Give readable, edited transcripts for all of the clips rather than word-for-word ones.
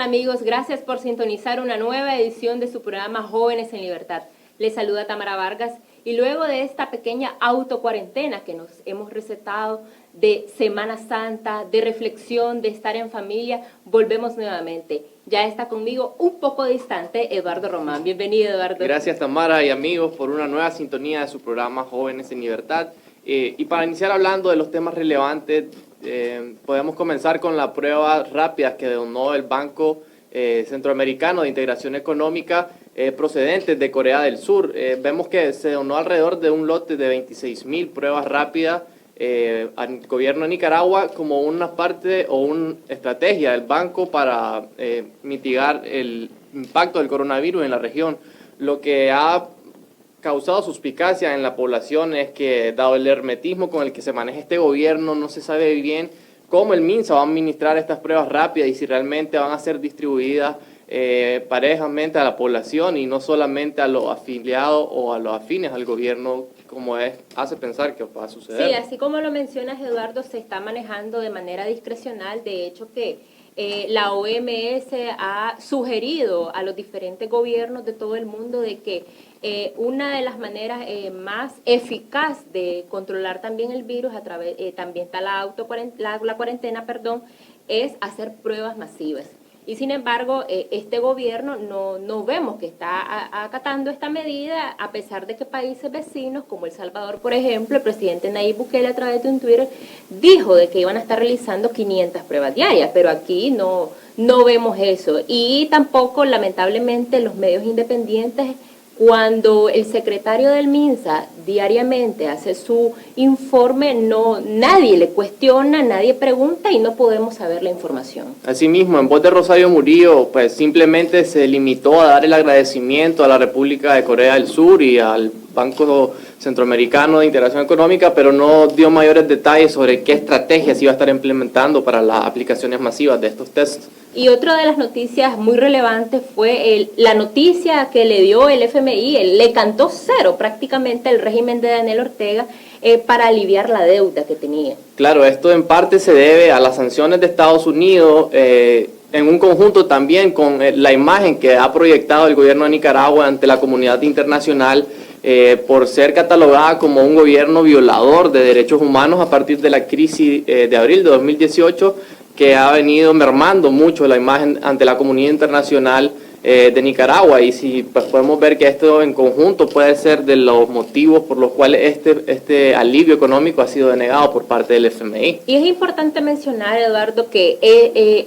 amigos? Gracias por sintonizar una nueva edición de su programa Jóvenes en Libertad. Les saluda Tamara Vargas y luego de esta pequeña autocuarentena que nos hemos recetado de Semana Santa, de reflexión, de estar en familia, volvemos nuevamente. Ya está conmigo un poco distante Eduardo Román. Bienvenido, Eduardo. Gracias, Tamara y amigos, por una nueva sintonía de su programa Jóvenes en Libertad. Y para iniciar hablando de los temas relevantes, podemos comenzar con la prueba rápida que donó el Banco Centroamericano de Integración Económica procedentes de Corea del Sur. Vemos que se donó alrededor de un lote de 26.000 pruebas rápidas al gobierno de Nicaragua como una parte o una estrategia del banco para mitigar el impacto del coronavirus en la región. Lo que ha causado suspicacia en la población es que, dado el hermetismo con el que se maneja este gobierno, no se sabe bien cómo el MINSA va a administrar estas pruebas rápidas y si realmente van a ser distribuidas parejamente a la población y no solamente a los afiliados o a los afines al gobierno, como hace pensar que va a suceder. Sí, así como lo mencionas, Eduardo, se está manejando de manera discrecional. De hecho que la OMS ha sugerido a los diferentes gobiernos de todo el mundo de que una de las maneras más eficaz de controlar también el virus, también está la cuarentena, es hacer pruebas masivas. Y sin embargo, este gobierno no vemos que está acatando esta medida, a pesar de que países vecinos, como El Salvador, por ejemplo, el presidente Nayib Bukele a través de un Twitter dijo de que iban a estar realizando 500 pruebas diarias, pero aquí no vemos eso. Y tampoco, lamentablemente, los medios independientes, cuando el secretario del MINSA diariamente hace su informe, nadie le cuestiona, nadie pregunta y no podemos saber la información. Asimismo, en voz de Rosario Murillo, pues simplemente se limitó a dar el agradecimiento a la República de Corea del Sur y al Banco Centroamericano de Integración Económica, pero no dio mayores detalles sobre qué estrategias iba a estar implementando para las aplicaciones masivas de estos tests. Y otra de las noticias muy relevantes fue la noticia que le dio el FMI, le cantó cero prácticamente el régimen de Daniel Ortega para aliviar la deuda que tenía. Claro, esto en parte se debe a las sanciones de Estados Unidos, en un conjunto también con la imagen que ha proyectado el gobierno de Nicaragua ante la comunidad internacional por ser catalogada como un gobierno violador de derechos humanos a partir de la crisis de abril de 2018, que ha venido mermando mucho la imagen ante la comunidad internacional de Nicaragua. Y si pues, podemos ver que esto en conjunto puede ser de los motivos por los cuales este alivio económico ha sido denegado por parte del FMI. Y es importante mencionar, Eduardo, que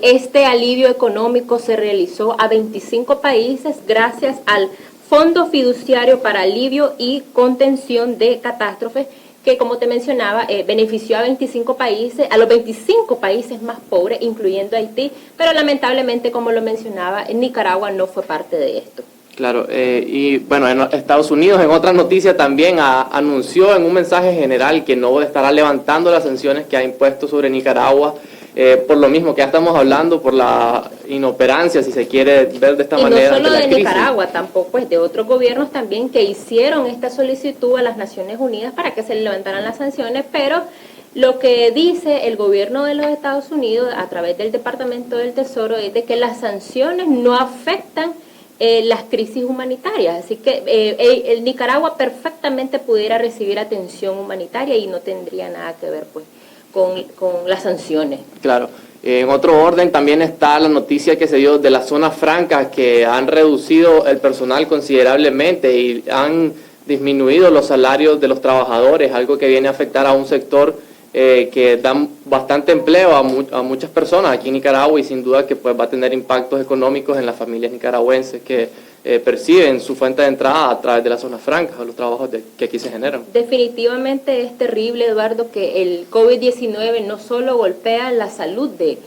este alivio económico se realizó a 25 países gracias al Fondo Fiduciario para Alivio y Contención de Catástrofes, que como te mencionaba, benefició a 25 países, a los 25 países más pobres, incluyendo Haití, pero lamentablemente, como lo mencionaba, Nicaragua no fue parte de esto. Claro, y bueno, en Estados Unidos, en otras noticias también, anunció en un mensaje general que no estará levantando las sanciones que ha impuesto sobre Nicaragua, por lo mismo que ya estamos hablando, por la inoperancia, si se quiere ver de esta manera. Y no solo de Nicaragua, tampoco es de otros gobiernos también que hicieron esta solicitud a las Naciones Unidas para que se levantaran las sanciones, pero lo que dice el gobierno de los Estados Unidos a través del Departamento del Tesoro es de que las sanciones no afectan las crisis humanitarias, así que el Nicaragua perfectamente pudiera recibir atención humanitaria y no tendría nada que ver pues con las sanciones. Claro. En otro orden también está la noticia que se dio de las zonas francas, que han reducido el personal considerablemente y han disminuido los salarios de los trabajadores, algo que viene a afectar a un sector que da bastante empleo a muchas personas aquí en Nicaragua y sin duda que pues va a tener impactos económicos en las familias nicaragüenses que perciben su fuente de entrada a través de las zonas francas o los trabajos que aquí se generan. Definitivamente es terrible, Eduardo, que el COVID-19 no solo golpea la salud de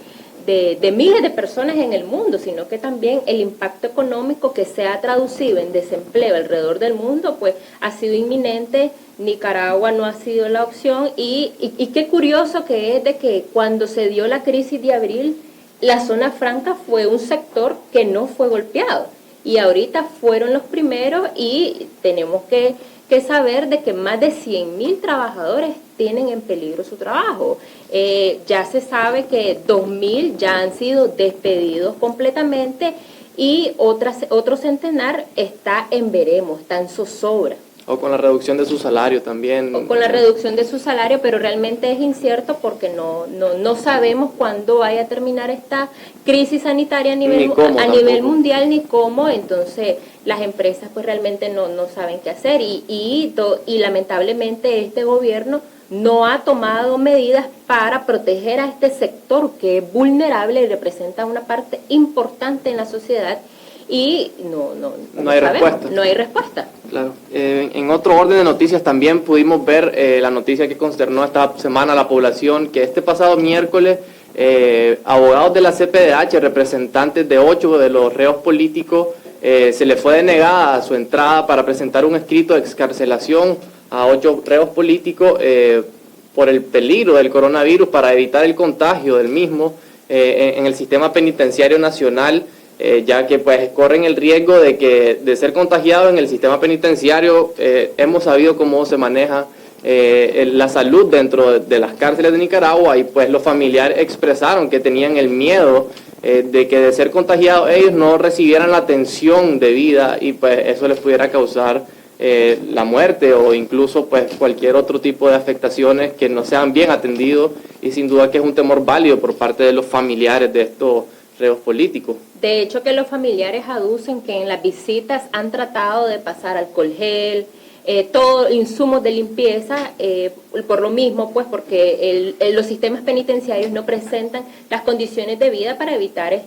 miles de personas en el mundo, sino que también el impacto económico que se ha traducido en desempleo alrededor del mundo, pues ha sido inminente. Nicaragua no ha sido la opción y qué curioso que es de que cuando se dio la crisis de abril, la zona franca fue un sector que no fue golpeado y ahorita fueron los primeros y tenemos que que saber de que más de 100.000 trabajadores tienen en peligro su trabajo. Ya se sabe que 2.000 ya han sido despedidos completamente y otro centenar está en veremos, está en zozobra. O con la reducción de su salario también. O con la reducción de su salario, pero realmente es incierto porque no sabemos cuándo vaya a terminar esta crisis sanitaria a nivel mundial ni cómo. Entonces las empresas pues realmente no saben qué hacer y lamentablemente este gobierno no ha tomado medidas para proteger a este sector que es vulnerable y representa una parte importante en la sociedad. Y no hay respuesta. Claro. En otro orden de noticias también pudimos ver la noticia que consternó esta semana a la población, que este pasado miércoles abogados de la CPDH, representantes de 8 de los reos políticos, se les fue denegada su entrada para presentar un escrito de excarcelación a 8 reos políticos por el peligro del coronavirus para evitar el contagio del mismo en el sistema penitenciario nacional. Ya que pues corren el riesgo de ser contagiados en el sistema penitenciario. Hemos sabido cómo se maneja la salud dentro de las cárceles de Nicaragua y pues los familiares expresaron que tenían el miedo de que de ser contagiados ellos no recibieran la atención debida y pues eso les pudiera causar la muerte o incluso pues cualquier otro tipo de afectaciones que no sean bien atendidos, y sin duda que es un temor válido por parte de los familiares de estos reos políticos. De hecho, que los familiares aducen que en las visitas han tratado de pasar alcohol gel, todos insumos de limpieza, por lo mismo, pues porque los sistemas penitenciarios no presentan las condiciones de vida para evitar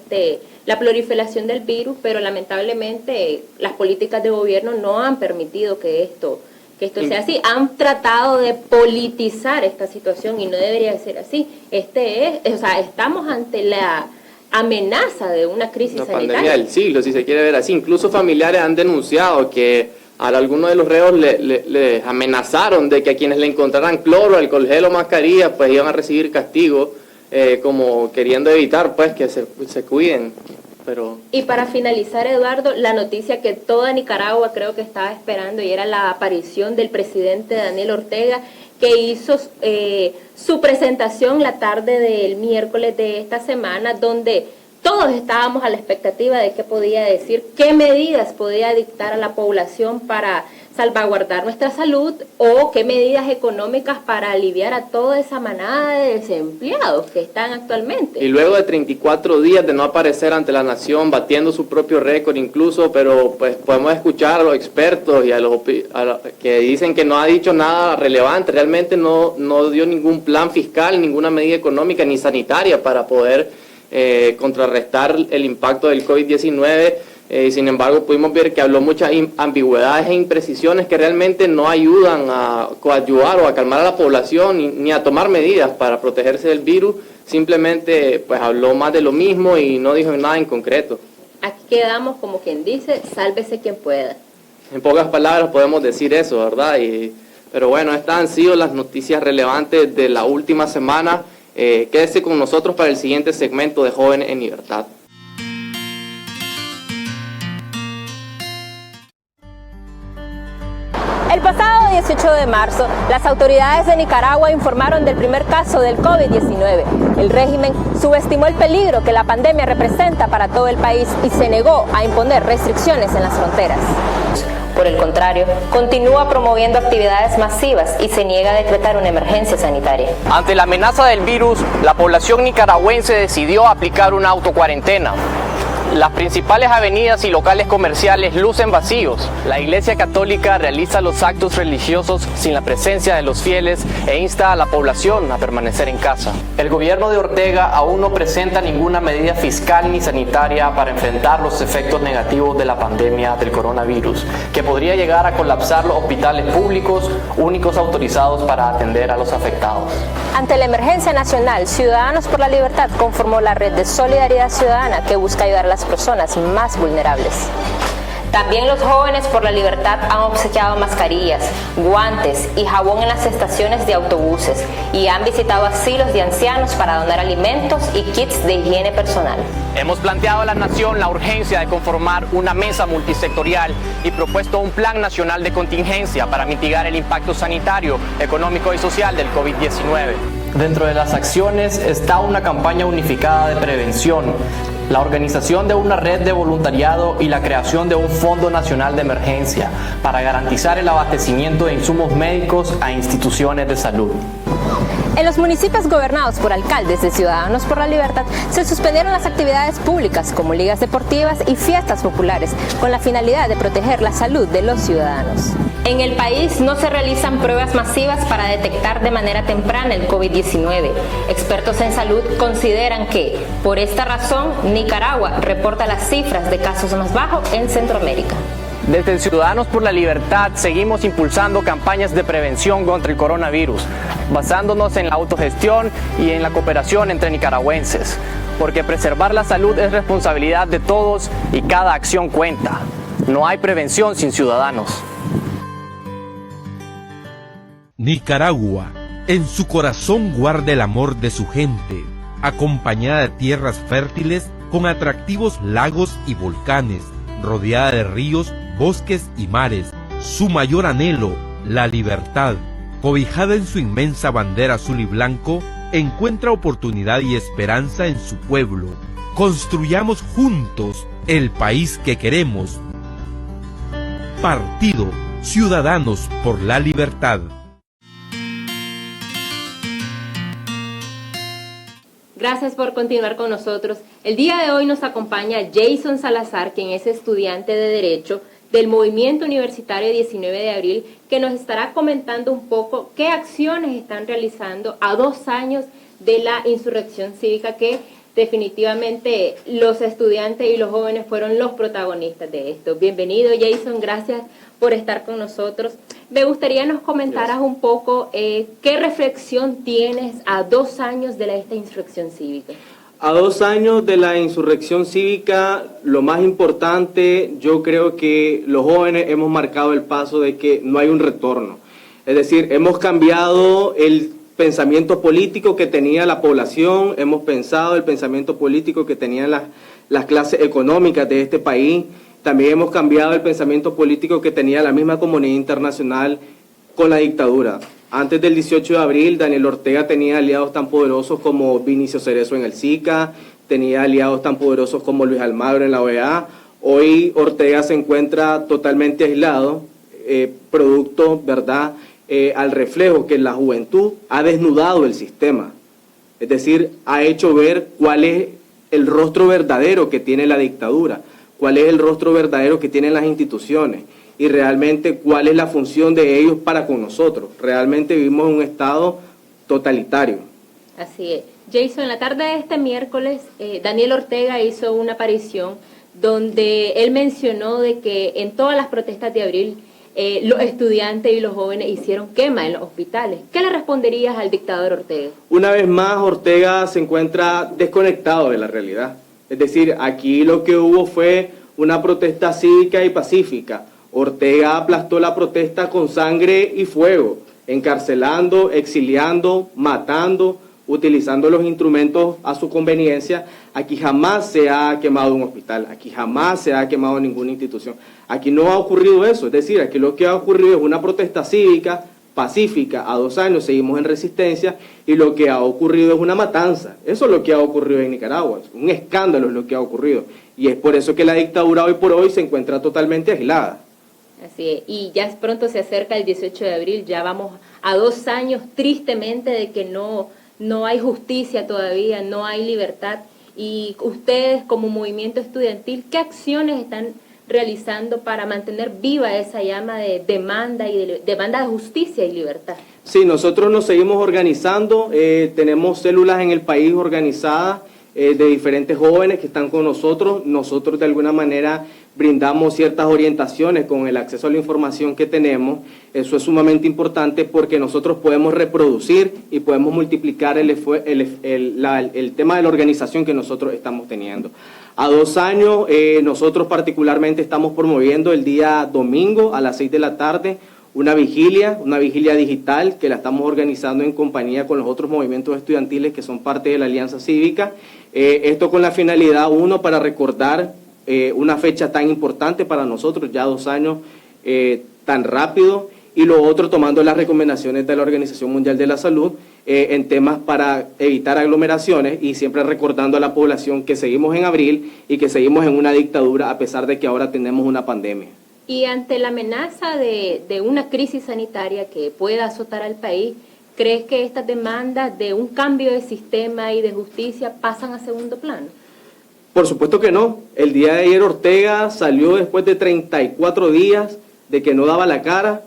la proliferación del virus, pero lamentablemente las políticas de gobierno no han permitido que esto sea así. Han tratado de politizar esta situación y no debería ser así. Estamos ante la amenaza de una crisis sanitaria. Pandemia del siglo, si se quiere ver así. Incluso familiares han denunciado que a algunos de los reos le amenazaron de que a quienes le encontraran cloro, alcohol gel o mascarilla, pues iban a recibir castigo, como queriendo evitar pues que se cuiden. Y para finalizar, Eduardo, la noticia que toda Nicaragua creo que estaba esperando, y era la aparición del presidente Daniel Ortega, que hizo su presentación la tarde del miércoles de esta semana, donde todos estábamos a la expectativa de qué podía decir, qué medidas podía dictar a la población para salvaguardar nuestra salud o qué medidas económicas para aliviar a toda esa manada de desempleados que están actualmente. Y luego de 34 días de no aparecer ante la nación, batiendo su propio récord incluso, pero pues podemos escuchar a los expertos y a los que dicen que no ha dicho nada relevante, realmente no dio ningún plan fiscal, ninguna medida económica ni sanitaria para poder contrarrestar el impacto del COVID-19. Sin embargo, pudimos ver que habló muchas ambigüedades e imprecisiones que realmente no ayudan a coadyuvar o a calmar a la población ni a tomar medidas para protegerse del virus. Simplemente pues habló más de lo mismo y no dijo nada en concreto. Aquí quedamos como quien dice, sálvese quien pueda. En pocas palabras podemos decir eso, ¿verdad? Pero bueno, estas han sido las noticias relevantes de la última semana. Quédese con nosotros para el siguiente segmento de Jóvenes en Libertad. El pasado 18 de marzo, las autoridades de Nicaragua informaron del primer caso del COVID-19. El régimen subestimó el peligro que la pandemia representa para todo el país y se negó a imponer restricciones en las fronteras. Por el contrario, continúa promoviendo actividades masivas y se niega a decretar una emergencia sanitaria. Ante la amenaza del virus, la población nicaragüense decidió aplicar una autocuarentena. Las principales avenidas y locales comerciales lucen vacíos. La Iglesia Católica realiza los actos religiosos sin la presencia de los fieles e insta a la población a permanecer en casa. El gobierno de Ortega aún no presenta ninguna medida fiscal ni sanitaria para enfrentar los efectos negativos de la pandemia del coronavirus, que podría llegar a colapsar los hospitales públicos, únicos autorizados para atender a los afectados. Ante la emergencia nacional, Ciudadanos por la Libertad conformó la red de Solidaridad Ciudadana que busca ayudar a las personas más vulnerables. También los jóvenes por la libertad han obsequiado mascarillas, guantes y jabón en las estaciones de autobuses y han visitado asilos de ancianos para donar alimentos y kits de higiene personal. Hemos planteado a la nación la urgencia de conformar una mesa multisectorial y propuesto un plan nacional de contingencia para mitigar el impacto sanitario, económico y social del COVID-19. Dentro de las acciones está una campaña unificada de prevención, la organización de una red de voluntariado y la creación de un Fondo Nacional de Emergencia para garantizar el abastecimiento de insumos médicos a instituciones de salud. En los municipios gobernados por alcaldes de Ciudadanos por la Libertad se suspendieron las actividades públicas como ligas deportivas y fiestas populares con la finalidad de proteger la salud de los ciudadanos. En el país no se realizan pruebas masivas para detectar de manera temprana el COVID-19. Expertos en salud consideran que, por esta razón, Nicaragua reporta las cifras de casos más bajos en Centroamérica. Desde Ciudadanos por la Libertad seguimos impulsando campañas de prevención contra el coronavirus, basándonos en la autogestión y en la cooperación entre nicaragüenses, porque preservar la salud es responsabilidad de todos y cada acción cuenta. No hay prevención sin ciudadanos. Nicaragua, en su corazón guarda el amor de su gente, acompañada de tierras fértiles con atractivos lagos y volcanes, rodeada de ríos, bosques y mares. Su mayor anhelo, la libertad, cobijada en su inmensa bandera azul y blanco, encuentra oportunidad y esperanza en su pueblo. Construyamos juntos el país que queremos. Partido Ciudadanos por la Libertad. Gracias por continuar con nosotros. El día de hoy nos acompaña Jason Salazar, quien es estudiante de Derecho del Movimiento Universitario 19 de Abril, que nos estará comentando un poco qué acciones están realizando a 2 años de la insurrección cívica, que definitivamente los estudiantes y los jóvenes fueron los protagonistas de esto. Bienvenido, Jason, gracias por estar con nosotros. Me gustaría nos comentaras un poco qué reflexión tienes a 2 años de esta insurrección cívica. A 2 años de la insurrección cívica, lo más importante, yo creo que los jóvenes hemos marcado el paso de que no hay un retorno. Es decir, hemos cambiado el pensamiento político que tenía la población, hemos pensado el pensamiento político que tenían las clases económicas de este país, también hemos cambiado el pensamiento político que tenía la misma comunidad internacional con la dictadura. Antes del 18 de abril, Daniel Ortega tenía aliados tan poderosos como Vinicio Cerezo en el SICA, tenía aliados tan poderosos como Luis Almagro en la OEA. Hoy Ortega se encuentra totalmente aislado, producto, ¿verdad?, al reflejo que la juventud ha desnudado el sistema. Es decir, ha hecho ver cuál es el rostro verdadero que tiene la dictadura, cuál es el rostro verdadero que tienen las instituciones y realmente cuál es la función de ellos para con nosotros. Realmente vivimos en un estado totalitario. Así es. Jason, en la tarde de este miércoles, Daniel Ortega hizo una aparición donde él mencionó de que en todas las protestas de abril los estudiantes y los jóvenes hicieron quema en los hospitales. ¿Qué le responderías al dictador Ortega? Una vez más, Ortega se encuentra desconectado de la realidad. Es decir, aquí lo que hubo fue una protesta cívica y pacífica. Ortega aplastó la protesta con sangre y fuego, encarcelando, exiliando, matando, utilizando los instrumentos a su conveniencia. Aquí jamás se ha quemado un hospital, aquí jamás se ha quemado ninguna institución. Aquí no ha ocurrido eso, es decir, aquí lo que ha ocurrido es una protesta cívica, pacífica, a 2 años seguimos en resistencia y lo que ha ocurrido es una matanza. Eso es lo que ha ocurrido en Nicaragua, un escándalo es lo que ha ocurrido y es por eso que la dictadura hoy por hoy se encuentra totalmente aislada. Así es, y ya pronto se acerca el 18 de abril, ya vamos a 2 años tristemente de que no hay justicia todavía, no hay libertad. Y ustedes como movimiento estudiantil, ¿qué acciones están realizando para mantener viva esa llama de demanda y demanda de justicia y libertad? Sí, nosotros nos seguimos organizando, tenemos células en el país organizadas de diferentes jóvenes que están con nosotros. Nosotros de alguna manera brindamos ciertas orientaciones con el acceso a la información que tenemos. Eso es sumamente importante porque nosotros podemos reproducir y podemos multiplicar el tema de la organización que nosotros estamos teniendo. A 2 años, nosotros particularmente estamos promoviendo el día domingo a las 6 de la tarde una vigilia digital que la estamos organizando en compañía con los otros movimientos estudiantiles que son parte de la Alianza Cívica. Esto con la finalidad, uno, para recordar una fecha tan importante para nosotros, ya 2 años tan rápido, y lo otro tomando las recomendaciones de la Organización Mundial de la Salud en temas para evitar aglomeraciones y siempre recordando a la población que seguimos en abril y que seguimos en una dictadura a pesar de que ahora tenemos una pandemia. Y ante la amenaza de una crisis sanitaria que pueda azotar al país, ¿crees que estas demandas de un cambio de sistema y de justicia pasan a segundo plano? Por supuesto que no. El día de ayer Ortega salió después de 34 días de que no daba la cara,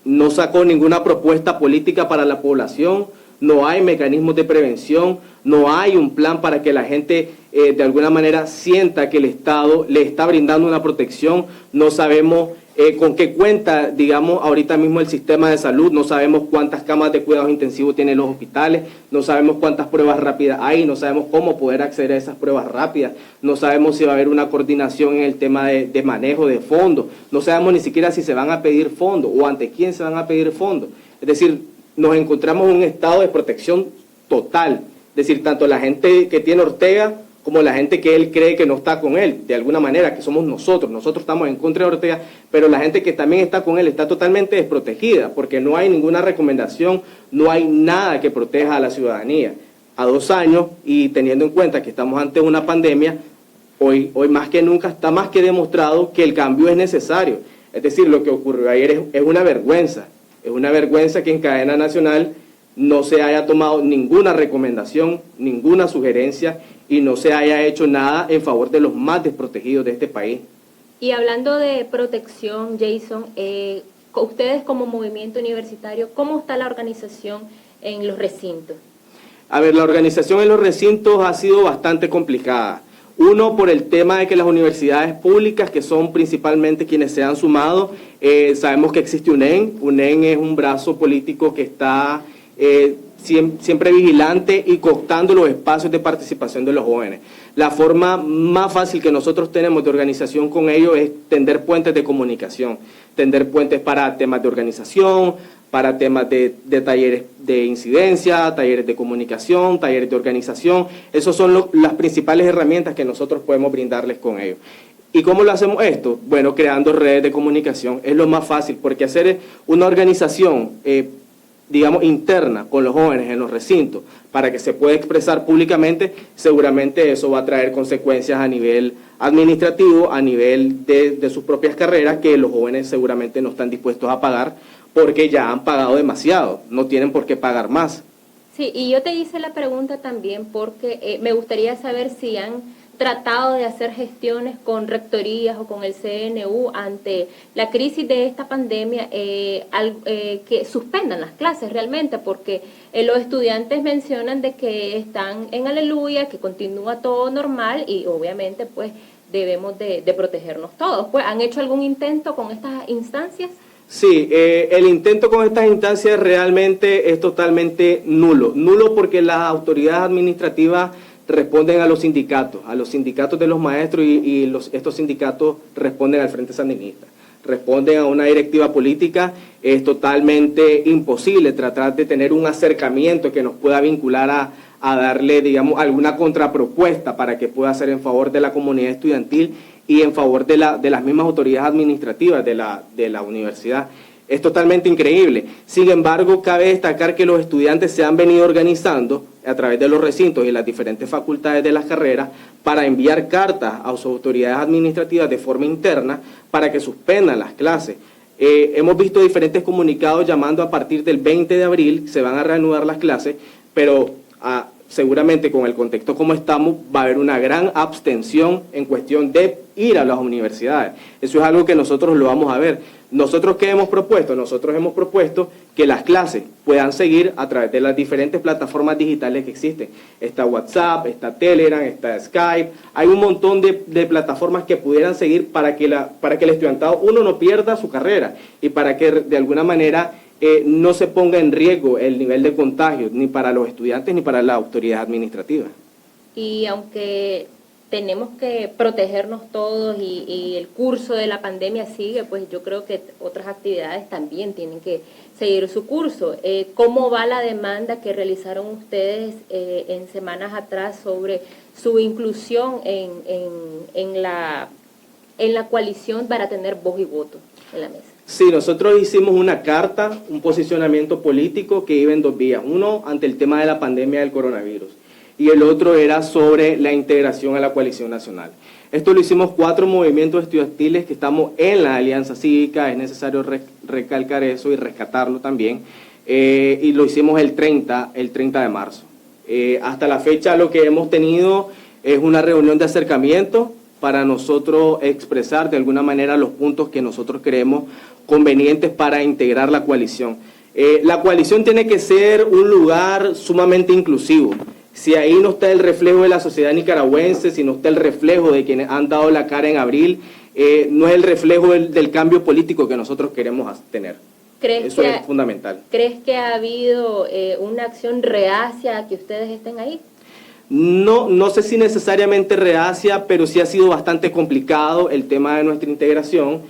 no sacó ninguna propuesta política para la población, no hay mecanismos de prevención, no hay un plan para que la gente de alguna manera sienta que el Estado le está brindando una protección. No sabemos con qué cuenta, digamos, ahorita mismo el sistema de salud, no sabemos cuántas camas de cuidados intensivos tienen los hospitales, no sabemos cuántas pruebas rápidas hay, no sabemos cómo poder acceder a esas pruebas rápidas, no sabemos si va a haber una coordinación en el tema de manejo de fondos, no sabemos ni siquiera si se van a pedir fondos o ante quién se van a pedir fondos. Es decir, nos encontramos en un estado de protección total, es decir, tanto la gente que tiene Ortega como la gente que él cree que no está con él, de alguna manera, que somos nosotros estamos en contra de Ortega, pero la gente que también está con él está totalmente desprotegida, porque no hay ninguna recomendación, no hay nada que proteja a la ciudadanía. A 2 años, y teniendo en cuenta que estamos ante una pandemia, hoy más que nunca está más que demostrado que el cambio es necesario. Es decir, lo que ocurrió ayer es una vergüenza que en cadena nacional no se haya tomado ninguna recomendación, ninguna sugerencia, y no se haya hecho nada en favor de los más desprotegidos de este país. Y hablando de protección, Jason, ustedes como movimiento universitario, ¿cómo está la organización en los recintos? A ver, la organización en los recintos ha sido bastante complicada. Uno, por el tema de que las universidades públicas, que son principalmente quienes se han sumado, sabemos que existe UNEN. UNEN es un brazo político que está siempre vigilante y cooptando los espacios de participación de los jóvenes. La forma más fácil que nosotros tenemos de organización con ellos es tender puentes de comunicación, tender puentes para temas de organización, para temas de talleres de incidencia, talleres de comunicación, talleres de organización. Esas son las principales herramientas que nosotros podemos brindarles con ellos. ¿Y cómo lo hacemos esto? Bueno, creando redes de comunicación. Es lo más fácil, porque hacer una organización digamos, interna con los jóvenes en los recintos para que se pueda expresar públicamente, seguramente eso va a traer consecuencias a nivel administrativo, a nivel de sus propias carreras, que los jóvenes seguramente no están dispuestos a pagar porque ya han pagado demasiado, no tienen por qué pagar más. Sí, y yo te hice la pregunta también porque me gustaría saber si han tratado de hacer gestiones con rectorías o con el CNU ante la crisis de esta pandemia, que suspendan las clases realmente, porque los estudiantes mencionan de que están en aleluya, que continúa todo normal y obviamente pues debemos de protegernos todos. Pues, ¿han hecho algún intento con estas instancias? Sí, el intento con estas instancias realmente es totalmente nulo porque las autoridades administrativas responden a los sindicatos de los maestros y estos sindicatos responden al Frente Sandinista, responden a una directiva política. Es totalmente imposible tratar de tener un acercamiento que nos pueda vincular a darle, digamos, alguna contrapropuesta para que pueda ser en favor de la comunidad estudiantil y en favor de las mismas autoridades administrativas de la universidad. Es totalmente increíble. Sin embargo, cabe destacar que los estudiantes se han venido organizando a través de los recintos y las diferentes facultades de las carreras para enviar cartas a sus autoridades administrativas de forma interna para que suspendan las clases. Hemos visto diferentes comunicados llamando a partir del 20 de abril, se van a reanudar las clases, pero seguramente con el contexto como estamos, va a haber una gran abstención en cuestión de ir a las universidades. Eso es algo que nosotros lo vamos a ver. ¿Nosotros qué hemos propuesto? Nosotros hemos propuesto que las clases puedan seguir a través de las diferentes plataformas digitales que existen. Está WhatsApp, está Telegram, está Skype. Hay un montón de plataformas que pudieran seguir para que el estudiantado, uno, no pierda su carrera y para que de alguna manera no se ponga en riesgo el nivel de contagio, ni para los estudiantes ni para la autoridad administrativa. Y aunque tenemos que protegernos todos y el curso de la pandemia sigue, pues yo creo que otras actividades también tienen que seguir su curso. ¿Cómo va la demanda que realizaron ustedes en semanas atrás sobre su inclusión en la coalición para tener voz y voto en la mesa? Sí, nosotros hicimos una carta, un posicionamiento político que iba en dos vías. Uno, ante el tema de la pandemia del coronavirus, y el otro era sobre la integración a la coalición nacional. Esto lo hicimos 4 movimientos estudiantiles que estamos en la Alianza Cívica, es necesario recalcar eso y rescatarlo también, y lo hicimos el 30 de marzo. Hasta la fecha lo que hemos tenido es una reunión de acercamiento para nosotros expresar de alguna manera los puntos que nosotros creemos convenientes para integrar la coalición. La coalición tiene que ser un lugar sumamente inclusivo. Si ahí no está el reflejo de la sociedad nicaragüense, si no está el reflejo de quienes han dado la cara en abril, no es el reflejo del cambio político que nosotros queremos tener. Eso es fundamental. ¿Crees que ha habido una acción reacia a que ustedes estén ahí? No sé si necesariamente reacia, pero sí ha sido bastante complicado el tema de nuestra integración.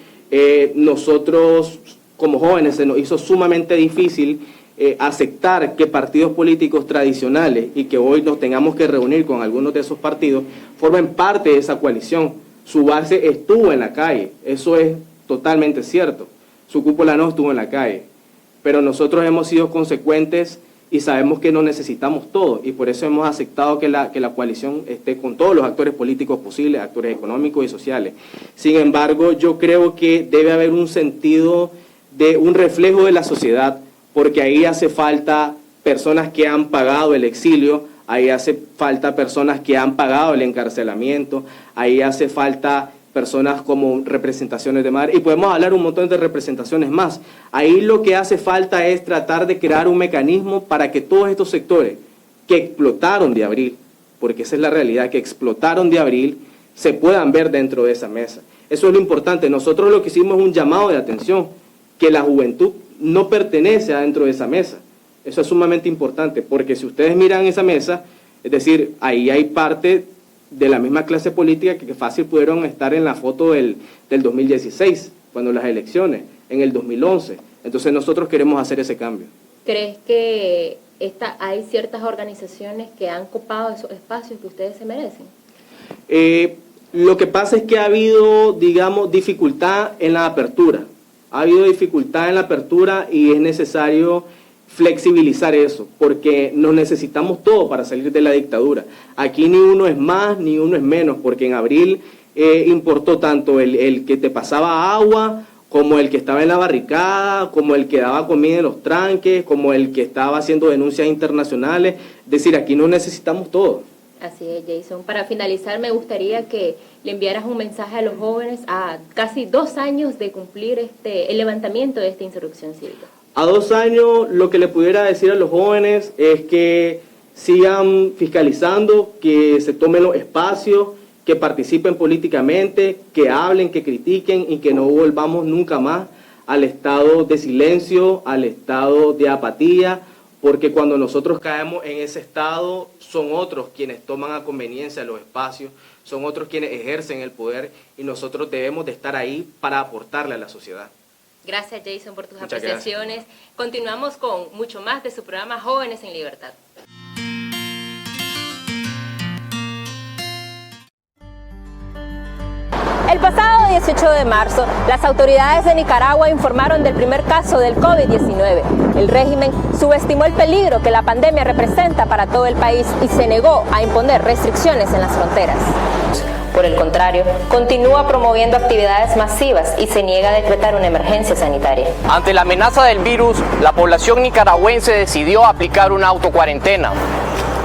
Nosotros, como jóvenes, se nos hizo sumamente difícil aceptar que partidos políticos tradicionales y que hoy nos tengamos que reunir con algunos de esos partidos formen parte de esa coalición. Su base estuvo en la calle, eso es totalmente cierto. Su cúpula no estuvo en la calle, pero nosotros hemos sido consecuentes y sabemos que nos necesitamos todos y por eso hemos aceptado que la coalición esté con todos los actores políticos posibles, actores económicos y sociales. Sin embargo, yo creo que debe haber un sentido de un reflejo de la sociedad, porque ahí hace falta personas que han pagado el exilio, ahí hace falta personas que han pagado el encarcelamiento, ahí hace falta personas como representaciones de madre, y podemos hablar un montón de representaciones más. Ahí lo que hace falta es tratar de crear un mecanismo para que todos estos sectores que explotaron de abril, porque esa es la realidad, que explotaron de abril, se puedan ver dentro de esa mesa. Eso es lo importante. Nosotros lo que hicimos es un llamado de atención, que la juventud no pertenece adentro de esa mesa. Eso es sumamente importante, porque si ustedes miran esa mesa, es decir, ahí hay parte de la misma clase política que fácil pudieron estar en la foto del 2016, cuando las elecciones, en el 2011. Entonces nosotros queremos hacer ese cambio. ¿Crees que hay ciertas organizaciones que han copado esos espacios que ustedes se merecen? Lo que pasa es que ha habido, digamos, dificultad en la apertura. Ha habido dificultad en la apertura y es necesario flexibilizar eso, porque nos necesitamos todos para salir de la dictadura. Aquí ni uno es más ni uno es menos, porque en abril importó tanto el que te pasaba agua, como el que estaba en la barricada, como el que daba comida en los tranques, como el que estaba haciendo denuncias internacionales. Es decir, aquí nos necesitamos todos. Así es, Jason. Para finalizar, me gustaría que le enviaras un mensaje a los jóvenes a casi 2 años de cumplir el levantamiento de esta insurrección cívica. A 2 años, lo que le pudiera decir a los jóvenes es que sigan fiscalizando, que se tomen los espacios, que participen políticamente, que hablen, que critiquen y que no volvamos nunca más al estado de silencio, al estado de apatía, porque cuando nosotros caemos en ese estado, son otros quienes toman a conveniencia los espacios, son otros quienes ejercen el poder y nosotros debemos de estar ahí para aportarle a la sociedad. Gracias, Jason, por tus Muchas apreciaciones. Gracias. Continuamos con mucho más de su programa Jóvenes en Libertad. El pasado 18 de marzo, las autoridades de Nicaragua informaron del primer caso del COVID-19. El régimen subestimó el peligro que la pandemia representa para todo el país y se negó a imponer restricciones en las fronteras. Por el contrario, continúa promoviendo actividades masivas y se niega a decretar una emergencia sanitaria. Ante la amenaza del virus, la población nicaragüense decidió aplicar una autocuarentena.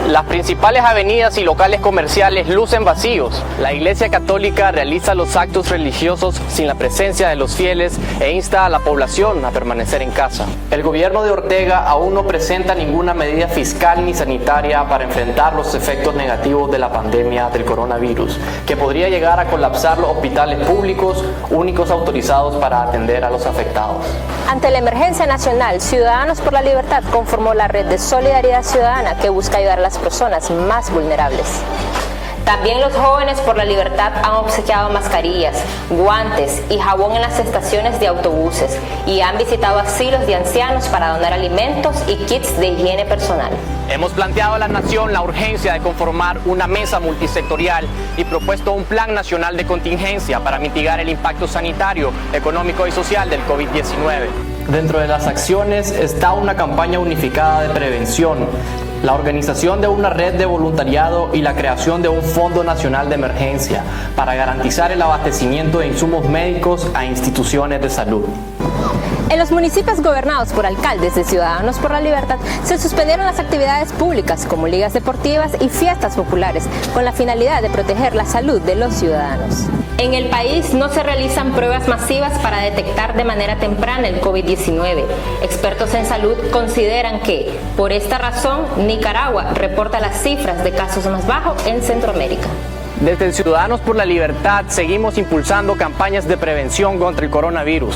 Las principales avenidas y locales comerciales lucen vacíos. La Iglesia Católica realiza los actos religiosos sin la presencia de los fieles e insta a la población a permanecer en casa. El gobierno de Ortega aún no presenta ninguna medida fiscal ni sanitaria para enfrentar los efectos negativos de la pandemia del coronavirus, que podría llegar a colapsar los hospitales públicos, únicos autorizados para atender a los afectados. Ante la emergencia nacional, Ciudadanos por la Libertad conformó la red de solidaridad ciudadana que busca ayudar a las personas más vulnerables. También los Jóvenes por la Libertad han obsequiado mascarillas, guantes y jabón en las estaciones de autobuses y han visitado asilos de ancianos para donar alimentos y kits de higiene personal. Hemos planteado a la nación la urgencia de conformar una mesa multisectorial y propuesto un plan nacional de contingencia para mitigar el impacto sanitario, económico y social del COVID-19. Dentro de las acciones está una campaña unificada de prevención, la organización de una red de voluntariado y la creación de un Fondo Nacional de Emergencia para garantizar el abastecimiento de insumos médicos a instituciones de salud. En los municipios gobernados por alcaldes de Ciudadanos por la Libertad se suspendieron las actividades públicas como ligas deportivas y fiestas populares con la finalidad de proteger la salud de los ciudadanos. En el país no se realizan pruebas masivas para detectar de manera temprana el COVID-19. Expertos en salud consideran que, por esta razón, Nicaragua reporta las cifras de casos más bajos en Centroamérica. Desde Ciudadanos por la Libertad seguimos impulsando campañas de prevención contra el coronavirus,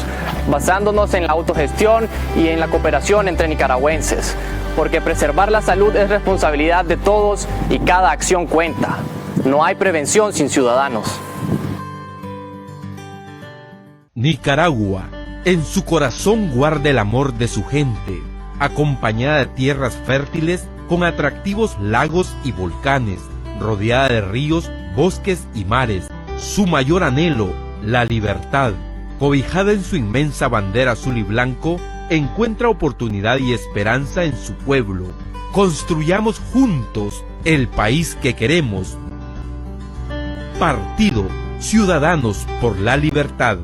basándonos en la autogestión y en la cooperación entre nicaragüenses, porque preservar la salud es responsabilidad de todos y cada acción cuenta. No hay prevención sin ciudadanos. Nicaragua, en su corazón guarda el amor de su gente, acompañada de tierras fértiles con atractivos lagos y volcanes, rodeada de ríos, bosques y mares. Su mayor anhelo, la libertad, cobijada en su inmensa bandera azul y blanco, encuentra oportunidad y esperanza en su pueblo. Construyamos juntos el país que queremos. Partido Ciudadanos por la Libertad.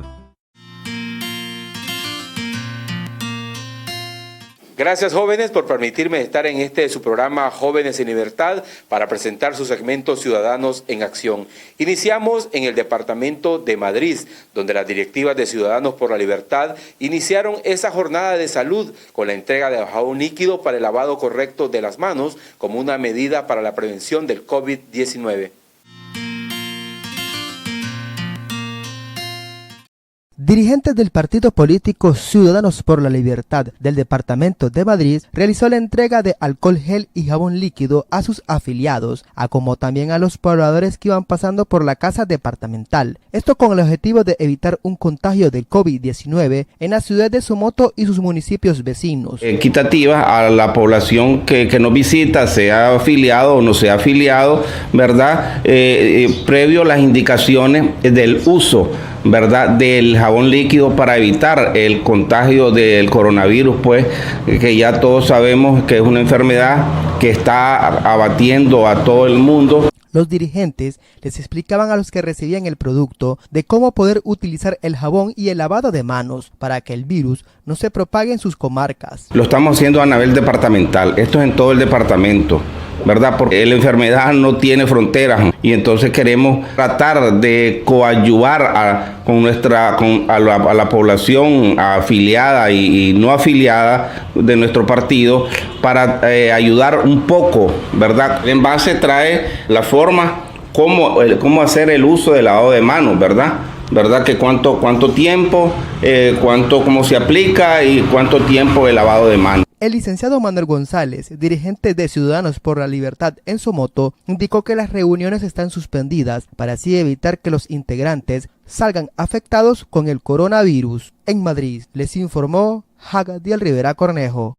Gracias, jóvenes, por permitirme estar en su programa Jóvenes en Libertad para presentar su segmento Ciudadanos en Acción. Iniciamos en el departamento de Madrid, donde las directivas de Ciudadanos por la Libertad iniciaron esa jornada de salud con la entrega de jabón líquido para el lavado correcto de las manos como una medida para la prevención del COVID-19. Dirigentes del partido político Ciudadanos por la Libertad del Departamento de Madrid realizó la entrega de alcohol gel y jabón líquido a sus afiliados, como también a los pobladores que iban pasando por la casa departamental. Esto con el objetivo de evitar un contagio del COVID-19 en la ciudad de Somoto y sus municipios vecinos. Equitativa a la población que nos visita, sea afiliado o no sea afiliado, ¿verdad? Previo a las indicaciones del uso, ¿verdad?, del jabón líquido para evitar el contagio del coronavirus, pues que ya todos sabemos que es una enfermedad que está abatiendo a todo el mundo. Los dirigentes les explicaban a los que recibían el producto de cómo poder utilizar el jabón y el lavado de manos para que el virus no se propague en sus comarcas. Lo estamos haciendo a nivel departamental, esto es en todo el departamento, ¿verdad? Porque la enfermedad no tiene fronteras y entonces queremos tratar de coadyuvar a la población afiliada y no afiliada de nuestro partido para ayudar un poco, ¿verdad? El envase trae la forma, cómo hacer el uso del lavado de manos, ¿verdad? Que cuánto tiempo, cómo se aplica y cuánto tiempo el lavado de manos. El licenciado Manuel González, dirigente de Ciudadanos por la Libertad en Somoto, indicó que las reuniones están suspendidas para así evitar que los integrantes salgan afectados con el coronavirus. En Madrid, les informó Jagadiel Rivera Cornejo.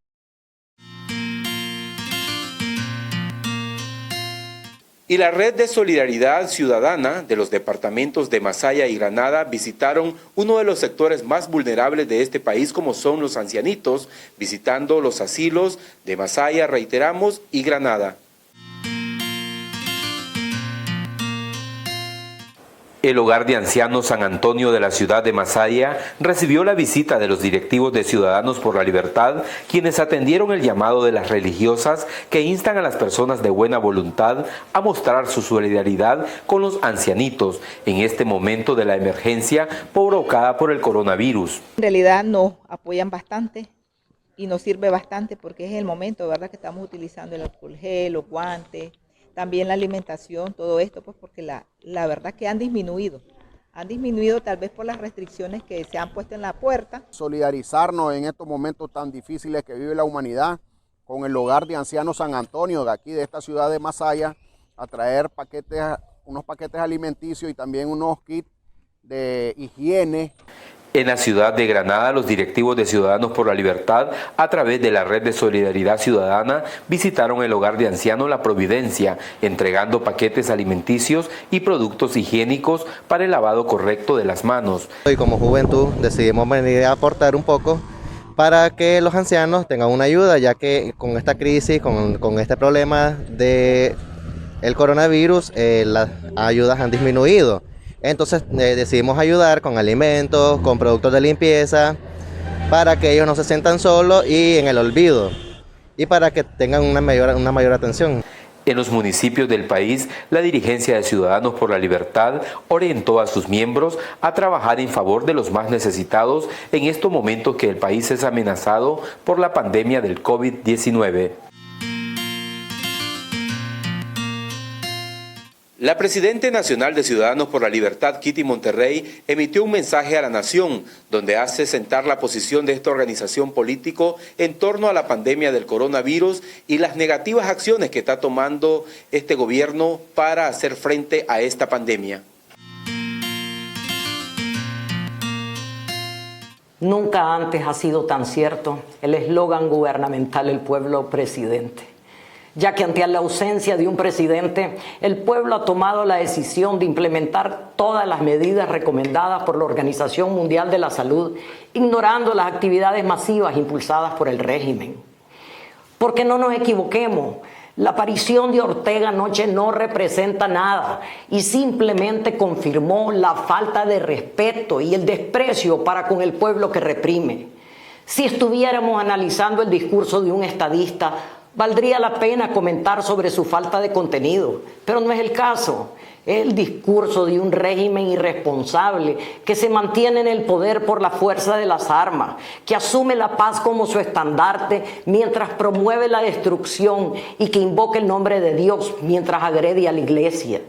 Y la Red de Solidaridad Ciudadana de los departamentos de Masaya y Granada visitaron uno de los sectores más vulnerables de este país, como son los ancianitos, visitando los asilos de Masaya, reiteramos, y Granada. El Hogar de Ancianos San Antonio de la ciudad de Masaya recibió la visita de los directivos de Ciudadanos por la Libertad, quienes atendieron el llamado de las religiosas que instan a las personas de buena voluntad a mostrar su solidaridad con los ancianitos en este momento de la emergencia provocada por el coronavirus. En realidad nos apoyan bastante y nos sirve bastante porque es el momento, ¿verdad?, que estamos utilizando el alcohol gel, los guantes, también la alimentación, todo esto, pues porque la verdad que han disminuido tal vez por las restricciones que se han puesto en la puerta. Solidarizarnos en estos momentos tan difíciles que vive la humanidad con el Hogar de Ancianos San Antonio de aquí, de esta ciudad de Masaya, a traer unos paquetes alimenticios y también unos kits de higiene. En la ciudad de Granada, los directivos de Ciudadanos por la Libertad, a través de la Red de Solidaridad Ciudadana, visitaron el Hogar de Ancianos La Providencia, entregando paquetes alimenticios y productos higiénicos para el lavado correcto de las manos. Y como juventud decidimos venir a aportar un poco para que los ancianos tengan una ayuda, ya que con esta crisis, con este problema del coronavirus, las ayudas han disminuido. Entonces decidimos ayudar con alimentos, con productos de limpieza, para que ellos no se sientan solos y en el olvido, y para que tengan una mayor atención. En los municipios del país, la dirigencia de Ciudadanos por la Libertad orientó a sus miembros a trabajar en favor de los más necesitados en estos momentos que el país es amenazado por la pandemia del COVID-19. La presidenta nacional de Ciudadanos por la Libertad, Kitty Monterrey, emitió un mensaje a la nación donde hace sentar la posición de esta organización político en torno a la pandemia del coronavirus y las negativas acciones que está tomando este gobierno para hacer frente a esta pandemia. Nunca antes ha sido tan cierto el eslogan gubernamental "El pueblo presidente", ya que ante la ausencia de un presidente, el pueblo ha tomado la decisión de implementar todas las medidas recomendadas por la Organización Mundial de la Salud, ignorando las actividades masivas impulsadas por el régimen. Porque no nos equivoquemos, la aparición de Ortega anoche no representa nada y simplemente confirmó la falta de respeto y el desprecio para con el pueblo que reprime. Si estuviéramos analizando el discurso de un estadista, valdría la pena comentar sobre su falta de contenido, pero no es el caso. Es el discurso de un régimen irresponsable que se mantiene en el poder por la fuerza de las armas, que asume la paz como su estandarte mientras promueve la destrucción y que invoca el nombre de Dios mientras agrede a la iglesia.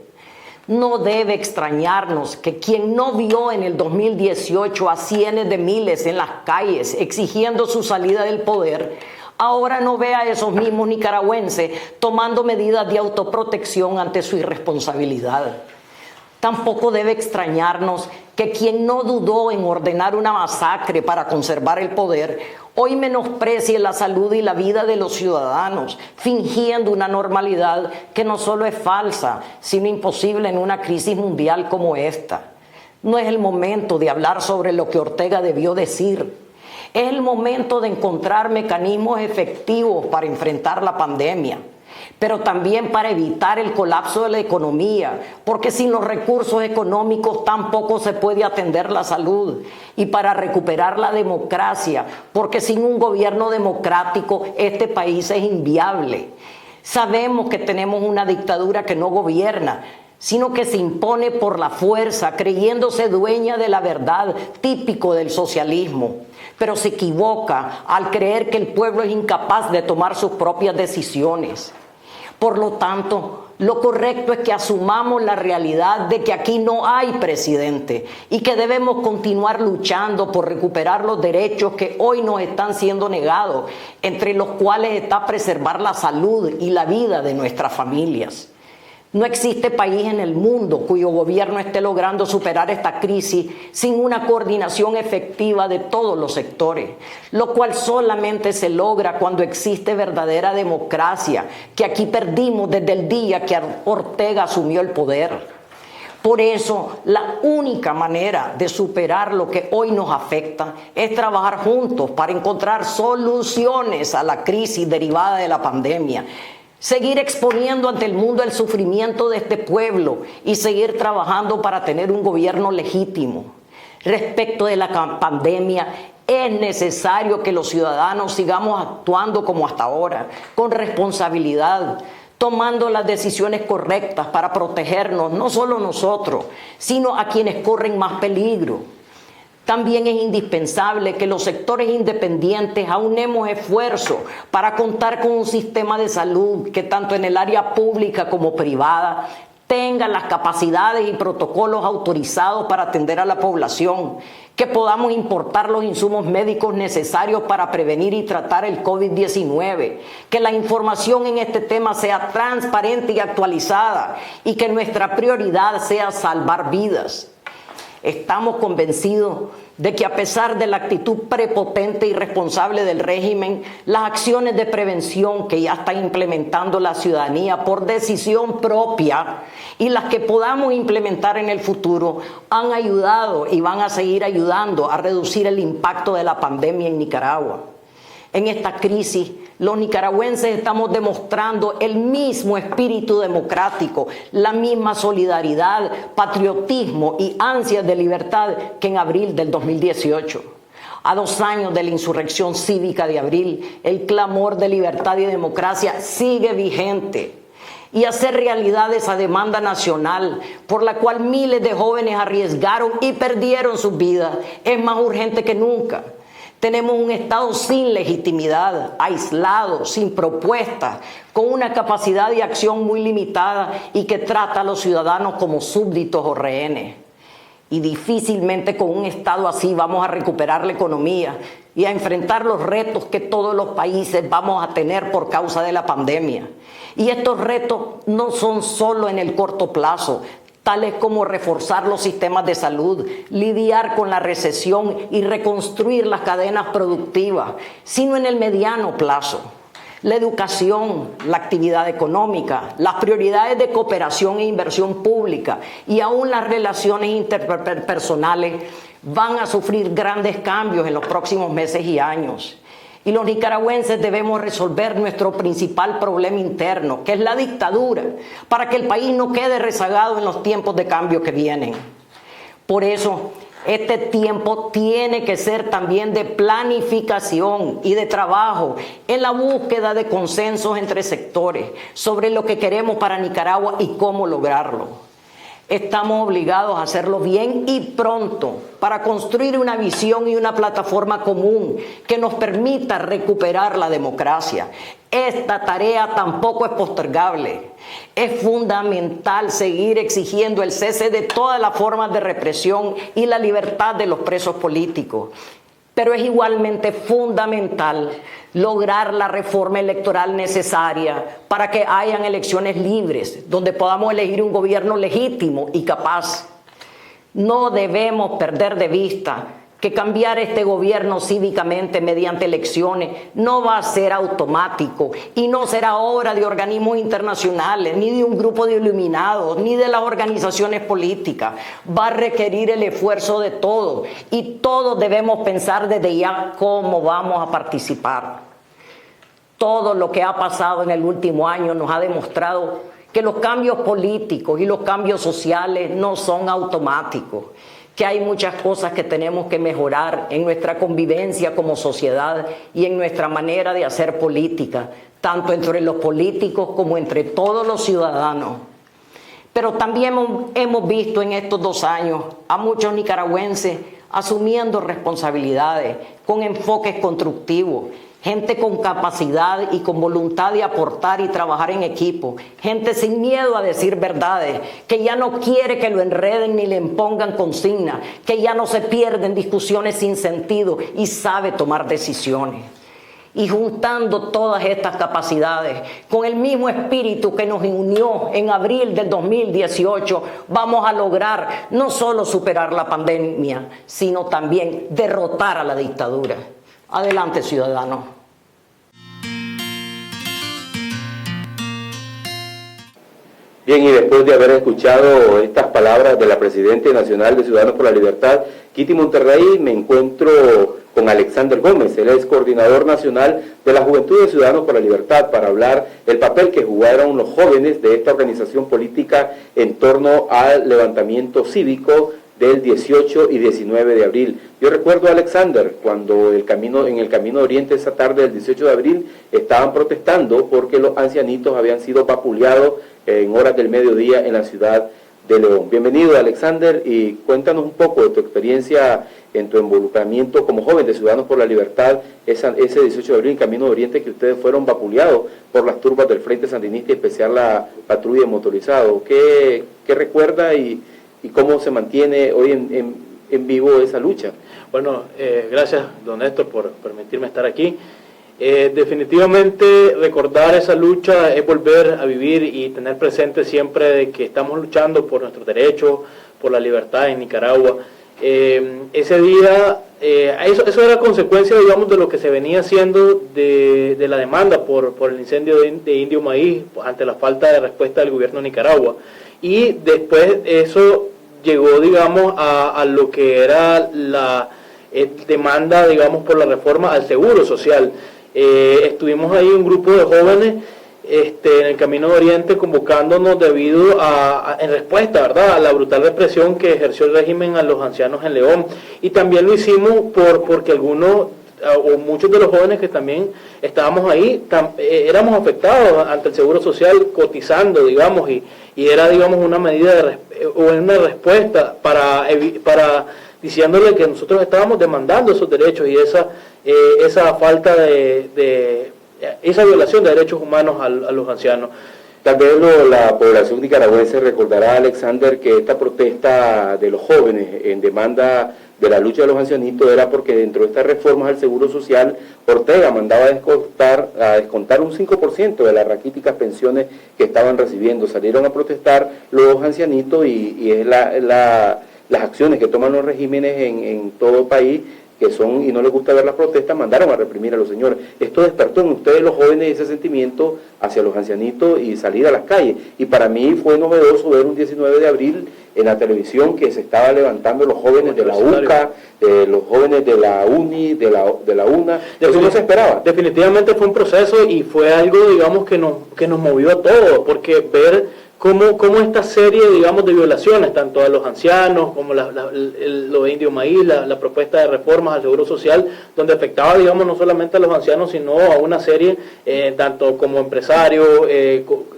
No debe extrañarnos que quien no vio en el 2018 a cientos de miles en las calles exigiendo su salida del poder, ahora no ve a esos mismos nicaragüenses tomando medidas de autoprotección ante su irresponsabilidad. Tampoco debe extrañarnos que quien no dudó en ordenar una masacre para conservar el poder, hoy menosprecie la salud y la vida de los ciudadanos, fingiendo una normalidad que no solo es falsa, sino imposible en una crisis mundial como esta. No es el momento de hablar sobre lo que Ortega debió decir. Es el momento de encontrar mecanismos efectivos para enfrentar la pandemia, pero también para evitar el colapso de la economía, porque sin los recursos económicos tampoco se puede atender la salud, y para recuperar la democracia, porque sin un gobierno democrático este país es inviable. Sabemos que tenemos una dictadura que no gobierna, sino que se impone por la fuerza, creyéndose dueña de la verdad, típico del socialismo. Pero se equivoca al creer que el pueblo es incapaz de tomar sus propias decisiones. Por lo tanto, lo correcto es que asumamos la realidad de que aquí no hay presidente y que debemos continuar luchando por recuperar los derechos que hoy nos están siendo negados, entre los cuales está preservar la salud y la vida de nuestras familias. No existe país en el mundo cuyo gobierno esté logrando superar esta crisis sin una coordinación efectiva de todos los sectores, lo cual solamente se logra cuando existe verdadera democracia, que aquí perdimos desde el día que Ortega asumió el poder. Por eso, la única manera de superar lo que hoy nos afecta es trabajar juntos para encontrar soluciones a la crisis derivada de la pandemia. seguir exponiendo ante el mundo el sufrimiento de este pueblo y seguir trabajando para tener un gobierno legítimo. Respecto de la pandemia, es necesario que los ciudadanos sigamos actuando como hasta ahora, con responsabilidad, tomando las decisiones correctas para protegernos, no solo nosotros, sino a quienes corren más peligro. También es indispensable que los sectores independientes aunemos esfuerzos para contar con un sistema de salud que tanto en el área pública como privada tenga las capacidades y protocolos autorizados para atender a la población, que podamos importar los insumos médicos necesarios para prevenir y tratar el COVID-19, que la información en este tema sea transparente y actualizada y que nuestra prioridad sea salvar vidas. Estamos convencidos de que a pesar de la actitud prepotente y irresponsable del régimen, las acciones de prevención que ya está implementando la ciudadanía por decisión propia y las que podamos implementar en el futuro han ayudado y van a seguir ayudando a reducir el impacto de la pandemia en Nicaragua. En esta crisis, los nicaragüenses estamos demostrando el mismo espíritu democrático, la misma solidaridad, patriotismo y ansias de libertad que en abril del 2018. A 2 años de la insurrección cívica de abril, el clamor de libertad y democracia sigue vigente. Y hacer realidad esa demanda nacional por la cual miles de jóvenes arriesgaron y perdieron sus vidas es más urgente que nunca. Tenemos un Estado sin legitimidad, aislado, sin propuestas, con una capacidad de acción muy limitada y que trata a los ciudadanos como súbditos o rehenes. Y difícilmente con un Estado así vamos a recuperar la economía y a enfrentar los retos que todos los países vamos a tener por causa de la pandemia. Y estos retos no son solo en el corto plazo, tales como reforzar los sistemas de salud, lidiar con la recesión y reconstruir las cadenas productivas, sino en el mediano plazo. La educación, la actividad económica, las prioridades de cooperación e inversión pública y aún las relaciones interpersonales van a sufrir grandes cambios en los próximos meses y años. Y los nicaragüenses debemos resolver nuestro principal problema interno, que es la dictadura, para que el país no quede rezagado en los tiempos de cambio que vienen. Por eso, este tiempo tiene que ser también de planificación y de trabajo en la búsqueda de consensos entre sectores sobre lo que queremos para Nicaragua y cómo lograrlo. Estamos obligados a hacerlo bien y pronto para construir una visión y una plataforma común que nos permita recuperar la democracia. Esta tarea tampoco es postergable. Es fundamental seguir exigiendo el cese de todas las formas de represión y la libertad de los presos políticos. Pero es igualmente fundamental lograr la reforma electoral necesaria para que hayan elecciones libres, donde podamos elegir un gobierno legítimo y capaz. No debemos perder de vista que cambiar este gobierno cívicamente mediante elecciones no va a ser automático y no será obra de organismos internacionales, ni de un grupo de iluminados, ni de las organizaciones políticas. Va a requerir el esfuerzo de todos y todos debemos pensar desde ya cómo vamos a participar. Todo lo que ha pasado en el último año nos ha demostrado que los cambios políticos y los cambios sociales no son automáticos, que hay muchas cosas que tenemos que mejorar en nuestra convivencia como sociedad y en nuestra manera de hacer política, tanto entre los políticos como entre todos los ciudadanos. Pero también hemos visto en estos 2 años a muchos nicaragüenses asumiendo responsabilidades con enfoques constructivos, gente con capacidad y con voluntad de aportar y trabajar en equipo, gente sin miedo a decir verdades, que ya no quiere que lo enreden ni le impongan consignas, que ya no se pierde en discusiones sin sentido y sabe tomar decisiones. Y juntando todas estas capacidades con el mismo espíritu que nos unió en abril del 2018, vamos a lograr no solo superar la pandemia, sino también derrotar a la dictadura. Adelante, ciudadanos. Bien, y después de haber escuchado estas palabras de la Presidenta Nacional de Ciudadanos por la Libertad, Kitty Monterrey, me encuentro con Alexander Gómez. Él es coordinador nacional de la Juventud de Ciudadanos por la Libertad, para hablar del papel que jugaron los jóvenes de esta organización política en torno al levantamiento cívico del 18 y 19 de abril. Yo recuerdo a Alexander cuando en el Camino de Oriente esa tarde del 18 de abril estaban protestando porque los ancianitos habían sido vapuleados en horas del mediodía en la ciudad de León. Bienvenido, Alexander, y cuéntanos un poco de tu experiencia en tu involucramiento como joven de Ciudadanos por la Libertad, ese 18 de abril en Camino de Oriente, que ustedes fueron vapuleados por las turbas del Frente Sandinista, y especial la patrulla motorizado. ¿Qué recuerda y cómo se mantiene hoy en vivo esa lucha? Bueno, gracias, don Néstor, por permitirme estar aquí. Definitivamente recordar esa lucha es volver a vivir y tener presente siempre de que estamos luchando por nuestros derechos, por la libertad en Nicaragua. Ese día, eso era consecuencia, digamos, de lo que se venía haciendo de la demanda por el incendio de Indio Maíz ante la falta de respuesta del gobierno de Nicaragua. Y después eso llegó, digamos, a lo que era la demanda, digamos, por la reforma al Seguro Social. Estuvimos ahí un grupo de jóvenes en el Camino de Oriente convocándonos debido en respuesta, ¿verdad?, a la brutal represión que ejerció el régimen a los ancianos en León. Y también lo hicimos porque algunos o muchos de los jóvenes que también estábamos ahí éramos afectados ante el Seguro Social cotizando, digamos, y era, digamos, una medida una respuesta para diciéndole que nosotros estábamos demandando esos derechos y esa falta esa violación de derechos humanos a los ancianos. Tal vez la población nicaragüense recordará, Alexander, que esta protesta de los jóvenes en demanda de la lucha de los ancianitos era porque dentro de estas reformas al Seguro Social, Ortega mandaba a descontar un 5% de las raquíticas pensiones que estaban recibiendo. Salieron a protestar los ancianitos y es las acciones que toman los regímenes en todo el país, que son, y no les gusta ver las protestas, mandaron a reprimir a los señores. Esto despertó en ustedes, los jóvenes, ese sentimiento hacia los ancianitos y salir a las calles. Y para mí fue novedoso ver un 19 de abril en la televisión que se estaba levantando los jóvenes de la UCA, los jóvenes de la UNI, de la UNA. Eso no se esperaba. Definitivamente fue un proceso y fue algo, digamos, que nos movió a todos, porque ver cómo esta serie, digamos, de violaciones, tanto a los ancianos como lo de Indio Maíz, la propuesta de reformas al Seguro Social, donde afectaba, digamos, no solamente a los ancianos, sino a una serie, tanto como empresarios,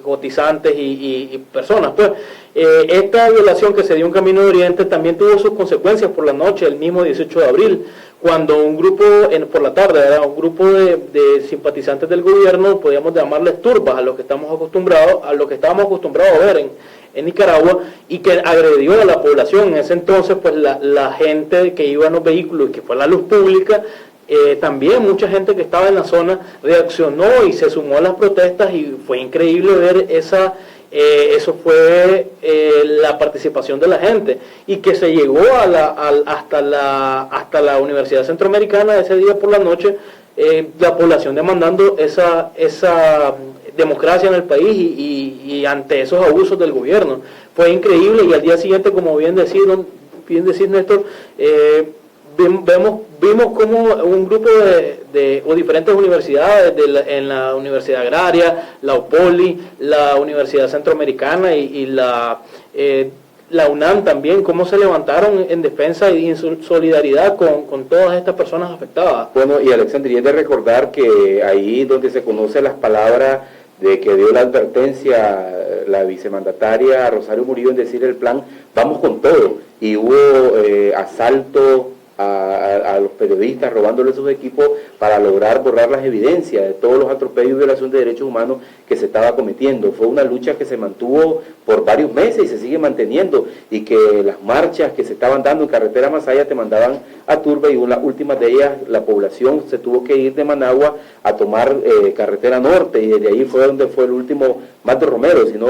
cotizantes y personas. Pues esta violación que se dio en Camino de Oriente también tuvo sus consecuencias por la noche, el mismo 18 de abril, cuando un grupo, por la tarde, era un grupo de simpatizantes del gobierno, podíamos llamarles turbas, a lo que estábamos acostumbrados a ver en Nicaragua, y que agredió a la población. En ese entonces, pues la gente que iba en los vehículos y que fue a la luz pública, también mucha gente que estaba en la zona reaccionó y se sumó a las protestas, y fue increíble ver eso fue la participación de la gente, y que se llegó hasta la Universidad Centroamericana ese día por la noche, la población demandando esa democracia en el país y ante esos abusos del gobierno. Fue increíble, y al día siguiente, como bien decís Néstor, vimos como un grupo o diferentes universidades, en la Universidad Agraria, la UPOLI, la Universidad Centroamericana y la UNAM también, cómo se levantaron en defensa y en solidaridad con todas estas personas afectadas. Bueno, y Alexander, y es de recordar que ahí donde se conocen las palabras de que dio la advertencia la vicemandataria Rosario Murillo en decir el plan vamos con todo, y hubo asalto a los periodistas robándoles sus equipos para lograr borrar las evidencias de todos los atropellos y violación de derechos humanos que se estaba cometiendo. Fue una lucha que se mantuvo por varios meses y se sigue manteniendo, y que las marchas que se estaban dando en carretera Masaya te mandaban a Turba, y una última de ellas la población se tuvo que ir de Managua a tomar carretera norte, y desde ahí fue donde fue el último Mato Romero, si no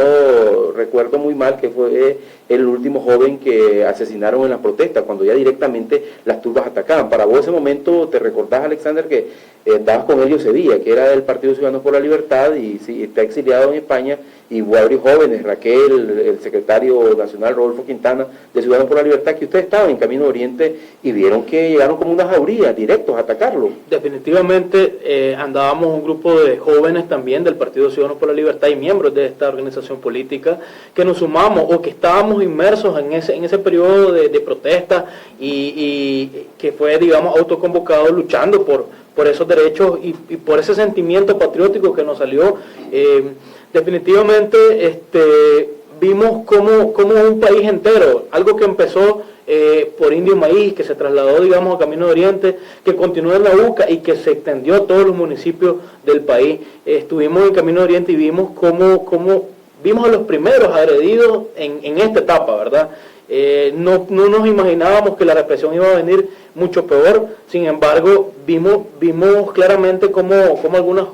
recuerdo muy mal, que fue el último joven que asesinaron en la protesta, cuando ya directamente las las turbas atacaban. Para vos ese momento, ¿te recordás, Alexander, que andabas con Elio Sevilla, que era del Partido Ciudadanos por la Libertad y sí, está exiliado en España, y varios jóvenes, Raquel, el secretario nacional Rodolfo Quintana de Ciudadanos por la Libertad, que ustedes estaban en Camino Oriente y vieron que llegaron como unas jaurías directos a atacarlo? Definitivamente andábamos un grupo de jóvenes también del Partido Ciudadanos por la Libertad y miembros de esta organización política que nos sumamos o que estábamos inmersos en ese periodo de protesta y que fue, digamos, autoconvocado luchando por esos derechos y por ese sentimiento patriótico que nos salió. Definitivamente vimos como un país entero, algo que empezó por Indio Maíz, que se trasladó, digamos, a Camino de Oriente, que continuó en la UCA y que se extendió a todos los municipios del país. Estuvimos en Camino de Oriente y vimos cómo vimos a los primeros agredidos en esta etapa, ¿verdad? No nos imaginábamos que la represión iba a venir mucho peor. Sin embargo, vimos claramente cómo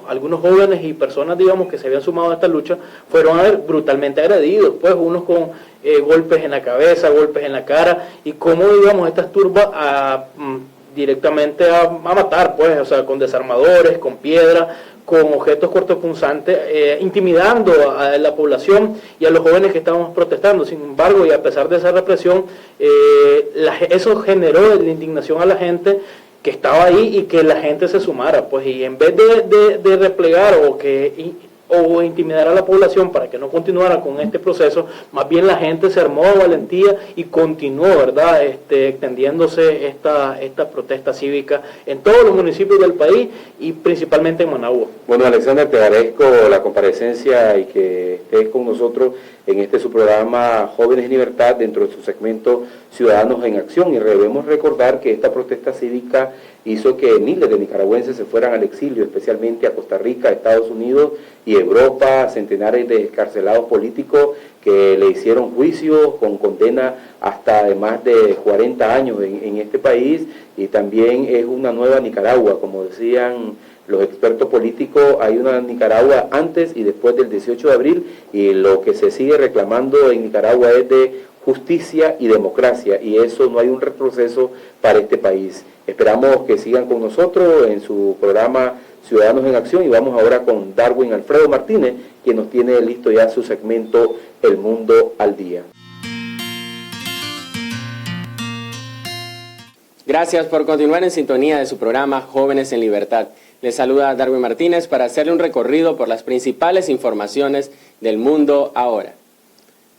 algunos jóvenes y personas, digamos, que se habían sumado a esta lucha fueron brutalmente agredidos, pues unos con golpes en la cabeza, golpes en la cara, y cómo, digamos, estas turbas directamente a matar, pues, o sea, con desarmadores, con piedra, con objetos cortopunzantes, intimidando a la población y a los jóvenes que estábamos protestando. Sin embargo, y a pesar de esa represión, eso generó la indignación a la gente que estaba ahí y que la gente se sumara, pues, y en vez de replegar o intimidar a la población para que no continuara con este proceso, más bien la gente se armó de valentía y continuó, ¿verdad?, extendiéndose esta protesta cívica en todos los municipios del país y principalmente en Managua. Bueno, Alexander, te agradezco la comparecencia y que estés con nosotros en su programa Jóvenes en Libertad dentro de su segmento Ciudadanos en Acción, y debemos recordar que esta protesta cívica hizo que miles de nicaragüenses se fueran al exilio, especialmente a Costa Rica, Estados Unidos y Europa, centenares de excarcelados políticos que le hicieron juicio con condena hasta de más de 40 años en este país, y también es una nueva Nicaragua, como decían los expertos políticos. Hay una Nicaragua antes y después del 18 de abril, y lo que se sigue reclamando en Nicaragua es de justicia y democracia, y eso no hay un retroceso para este país. Esperamos que sigan con nosotros en su programa Ciudadanos en Acción, y vamos ahora con Darwin Alfredo Martínez, quien nos tiene listo ya su segmento El Mundo al Día. Gracias por continuar en sintonía de su programa Jóvenes en Libertad. Les saluda Darwin Martínez para hacerle un recorrido por las principales informaciones del mundo ahora.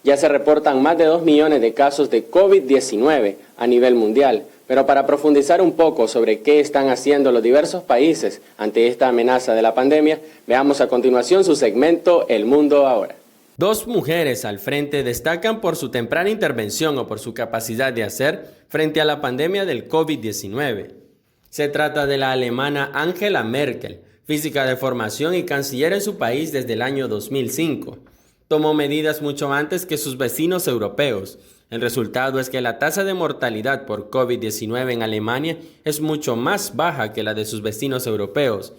Ya se reportan más de 2 millones de casos de COVID-19 a nivel mundial, pero para profundizar un poco sobre qué están haciendo los diversos países ante esta amenaza de la pandemia, veamos a continuación su segmento El Mundo Ahora. 2 mujeres al frente destacan por su temprana intervención o por su capacidad de hacer frente a la pandemia del COVID-19. Se trata de la alemana Angela Merkel, física de formación y canciller en su país desde el año 2005. Tomó medidas mucho antes que sus vecinos europeos. El resultado es que la tasa de mortalidad por COVID-19 en Alemania es mucho más baja que la de sus vecinos europeos.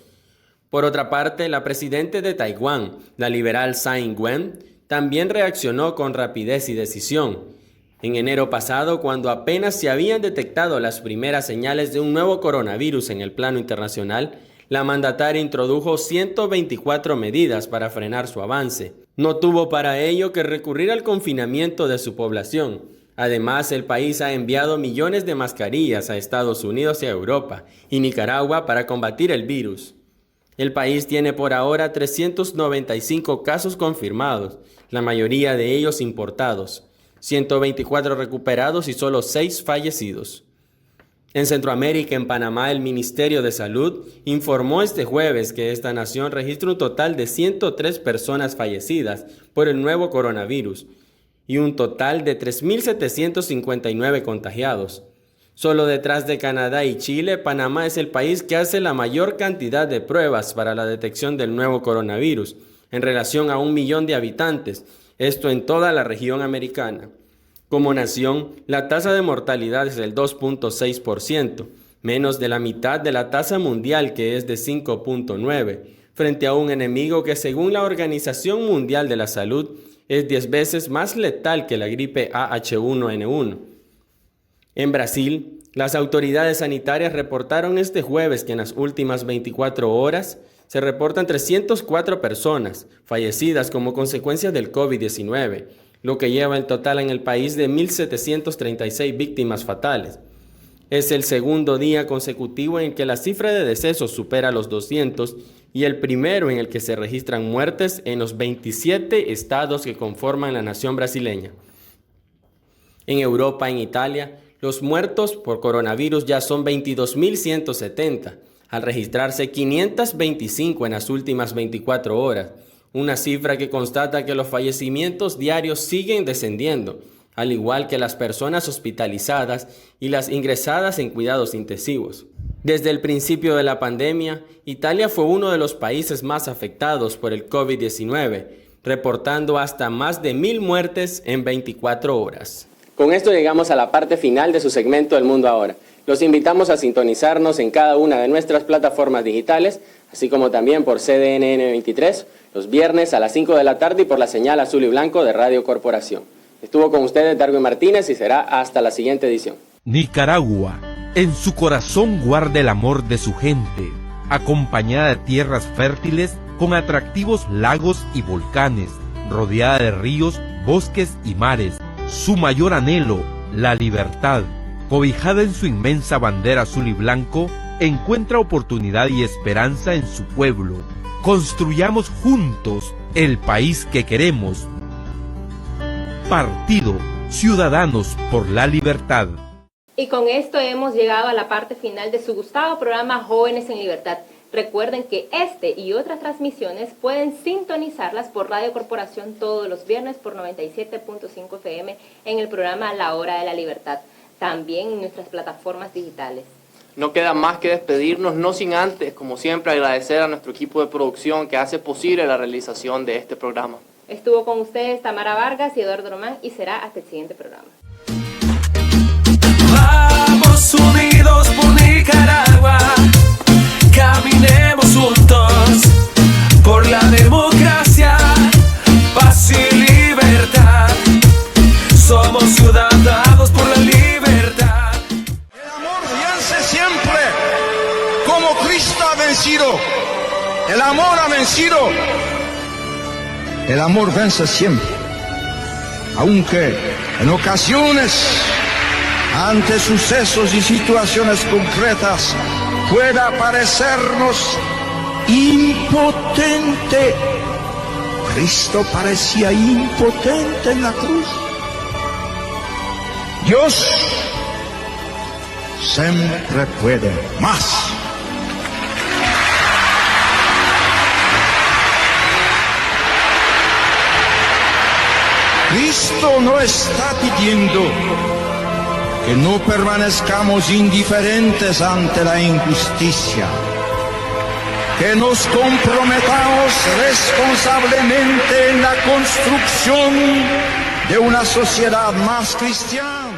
Por otra parte, la presidenta de Taiwán, la liberal Tsai Ing-wen, también reaccionó con rapidez y decisión. En enero pasado, cuando apenas se habían detectado las primeras señales de un nuevo coronavirus en el plano internacional, la mandataria introdujo 124 medidas para frenar su avance. No tuvo para ello que recurrir al confinamiento de su población. Además, el país ha enviado millones de mascarillas a Estados Unidos y a Europa y Nicaragua para combatir el virus. El país tiene por ahora 395 casos confirmados, la mayoría de ellos importados, 124 recuperados y solo 6 fallecidos. En Centroamérica, en Panamá, el Ministerio de Salud informó este jueves que esta nación registra un total de 103 personas fallecidas por el nuevo coronavirus y un total de 3.759 contagiados. Solo detrás de Canadá y Chile, Panamá es el país que hace la mayor cantidad de pruebas para la detección del nuevo coronavirus en relación a 1 millón de habitantes, esto en toda la región americana. Como nación, la tasa de mortalidad es del 2.6%, menos de la mitad de la tasa mundial, que es de 5.9%, frente a un enemigo que, según la Organización Mundial de la Salud, es 10 veces más letal que la gripe AH1N1. En Brasil, las autoridades sanitarias reportaron este jueves que en las últimas 24 horas se reportan 304 personas fallecidas como consecuencia del COVID-19, lo que lleva el total en el país de 1.736 víctimas fatales. Es el segundo día consecutivo en que la cifra de decesos supera los 200 y el primero en el que se registran muertes en los 27 estados que conforman la nación brasileña. En Europa, en Italia, los muertos por coronavirus ya son 22.170, al registrarse 525 en las últimas 24 horas, una cifra que constata que los fallecimientos diarios siguen descendiendo, al igual que las personas hospitalizadas y las ingresadas en cuidados intensivos. Desde el principio de la pandemia, Italia fue uno de los países más afectados por el COVID-19, reportando hasta más de 1.000 muertes en 24 horas. Con esto llegamos a la parte final de su segmento El Mundo Ahora. Los invitamos a sintonizarnos en cada una de nuestras plataformas digitales, así como también por CDNN 23, los viernes a las 5 de la tarde y por la señal azul y blanco de Radio Corporación. Estuvo con ustedes Darwin Martínez y será hasta la siguiente edición. Nicaragua, en su corazón guarda el amor de su gente, acompañada de tierras fértiles con atractivos lagos y volcanes, rodeada de ríos, bosques y mares. Su mayor anhelo, la libertad, cobijada en su inmensa bandera azul y blanco, encuentra oportunidad y esperanza en su pueblo. Construyamos juntos el país que queremos. Partido Ciudadanos por la Libertad. Y con esto hemos llegado a la parte final de su gustado programa Jóvenes en Libertad. Recuerden que este y otras transmisiones pueden sintonizarlas por Radio Corporación todos los viernes por 97.5 FM en el programa La Hora de la Libertad, también en nuestras plataformas digitales. No queda más que despedirnos, no sin antes, como siempre, agradecer a nuestro equipo de producción que hace posible la realización de este programa. Estuvo con ustedes Tamara Vargas y Eduardo Román y será hasta el siguiente programa. Vamos unidos por Nicaragua, caminemos juntos por la democracia, paz y libertad. Somos ciudadanos por la libertad. El amor vence siempre, como Cristo ha vencido. El amor ha vencido. El amor vence siempre, aunque en ocasiones, ante sucesos y situaciones concretas, pueda parecernos impotente. Cristo parecía impotente en la cruz. Dios siempre puede más. Cristo no está pidiendo que no permanezcamos indiferentes ante la injusticia, que nos comprometamos responsablemente en la construcción de una sociedad más cristiana.